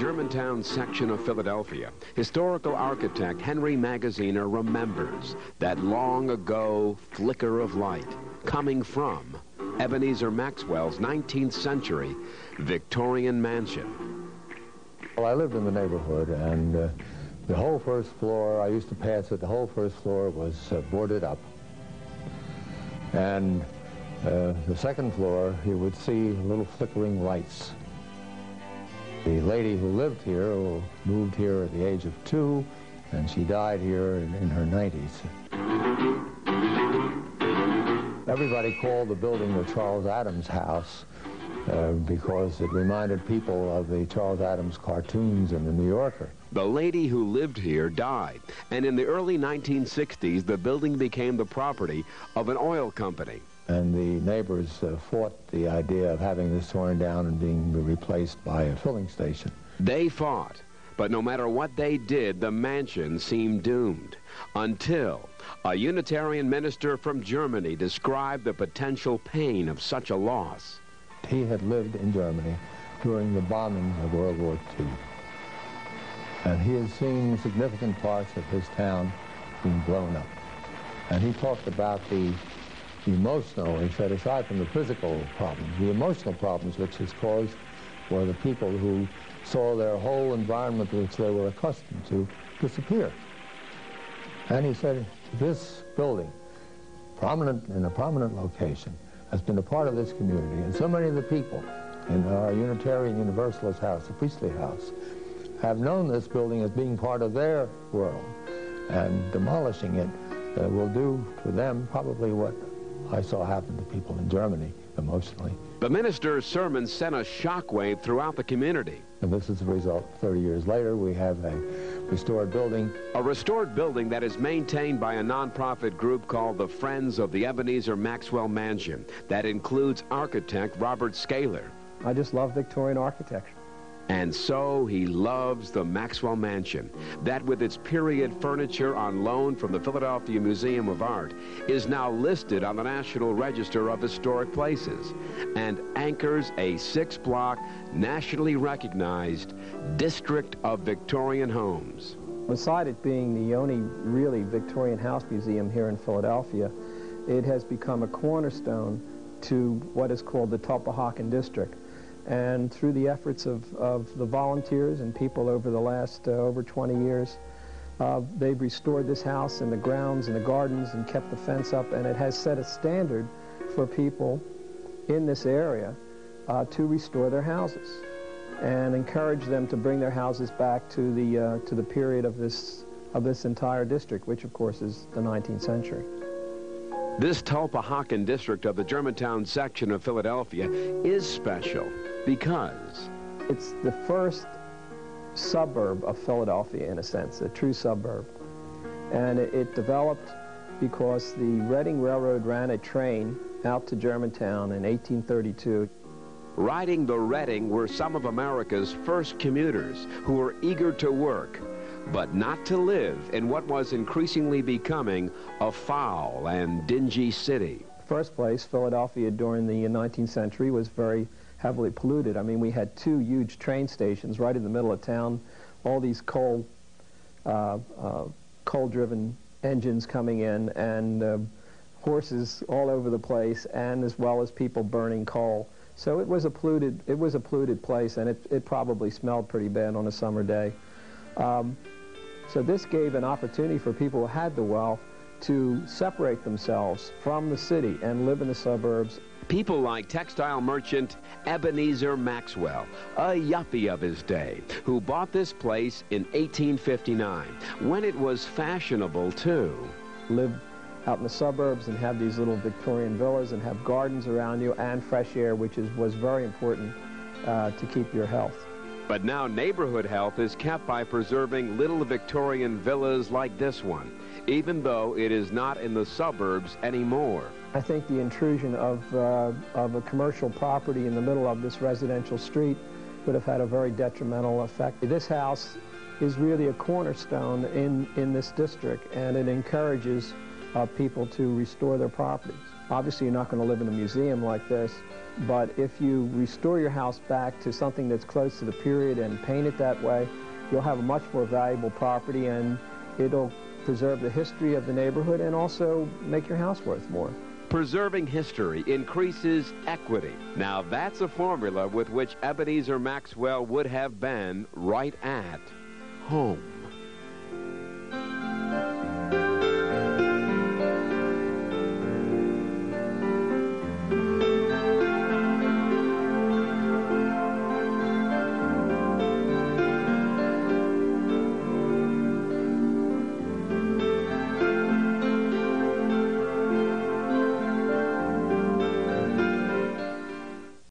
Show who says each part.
Speaker 1: Germantown section of Philadelphia, historical architect Henry Magaziner remembers that long ago flicker of light coming from Ebenezer Maxwell's 19th century Victorian mansion.
Speaker 2: Well, I lived in the neighborhood, and the whole first floor, I used to pass it, the whole first floor was boarded up. And the second floor, you would see little flickering lights. The lady who lived here, who moved here at the age of 2, and she died here in her 90s. Everybody called the building the Charles Addams House because it reminded people of the Charles Addams cartoons in the New Yorker.
Speaker 1: The lady who lived here died, and in the early 1960s, the building became the property of an oil company.
Speaker 2: And the neighbors fought the idea of having this torn down and being replaced by a filling station.
Speaker 1: They fought, but no matter what they did, the mansion seemed doomed, until a Unitarian minister from Germany described the potential pain of such a loss.
Speaker 2: He had lived in Germany during the bombing of World War II. And he had seen significant parts of his town being blown up. And he talked about the emotional, he said, aside from the physical problems, the emotional problems which is caused were the people who saw their whole environment which they were accustomed to disappear. And he said, this building, in a prominent location, has been a part of this community, and so many of the people in our Unitarian Universalist house, the priestly house, have known this building as being part of their world, and demolishing it will do to them probably what I saw happen to people in Germany emotionally.
Speaker 1: The minister's sermon sent a shockwave throughout the community.
Speaker 2: And this is the result. 30 years later, we have a restored building.
Speaker 1: A restored building that is maintained by a nonprofit group called the Friends of the Ebenezer Maxwell Mansion that includes architect Robert Scaler.
Speaker 3: I just love Victorian architecture.
Speaker 1: And so he loves the Maxwell Mansion, that with its period furniture on loan from the Philadelphia Museum of Art is now listed on the National Register of Historic Places and anchors a 6-block, nationally recognized district of Victorian homes.
Speaker 3: Beside it being the only really Victorian house museum here in Philadelphia, it has become a cornerstone to what is called the Tulpehocken District. And through the efforts of the volunteers and people over the last over 20 years, they've restored this house and the grounds and the gardens and kept the fence up, and it has set a standard for people in this area to restore their houses and encourage them to bring their houses back to the period of this entire district, which of course is the 19th century.
Speaker 1: This Tulpehocken district of the Germantown section of Philadelphia is special because
Speaker 3: it's the first suburb of Philadelphia, in a sense, a true suburb. And it developed because the Reading Railroad ran a train out to Germantown in 1832.
Speaker 1: Riding the Reading were some of America's first commuters who were eager to work, but not to live in what was increasingly becoming a foul and dingy city.
Speaker 3: First place, Philadelphia during the 19th century was very heavily polluted. I mean, we had 2 huge train stations right in the middle of town, all these coal-driven engines coming in, and horses all over the place, and as well as people burning coal. So it was a polluted place, and it probably smelled pretty bad on a summer day. So this gave an opportunity for people who had the wealth to separate themselves from the city and live in the suburbs.
Speaker 1: People like textile merchant Ebenezer Maxwell, a yuppie of his day, who bought this place in 1859, when it was fashionable to
Speaker 3: live out in the suburbs and have these little Victorian villas and have gardens around you and fresh air, which was very important to keep your health.
Speaker 1: But now neighborhood health is kept by preserving little Victorian villas like this one, even though it is not in the suburbs anymore.
Speaker 3: I think the intrusion of a commercial property in the middle of this residential street would have had a very detrimental effect. This house is really a cornerstone in this district, and it encourages people to restore their properties. Obviously, you're not going to live in a museum like this, but if you restore your house back to something that's close to the period and paint it that way, you'll have a much more valuable property, and it'll preserve the history of the neighborhood and also make your house worth more.
Speaker 1: Preserving history increases equity. Now that's a formula with which Ebenezer Maxwell would have been right at home.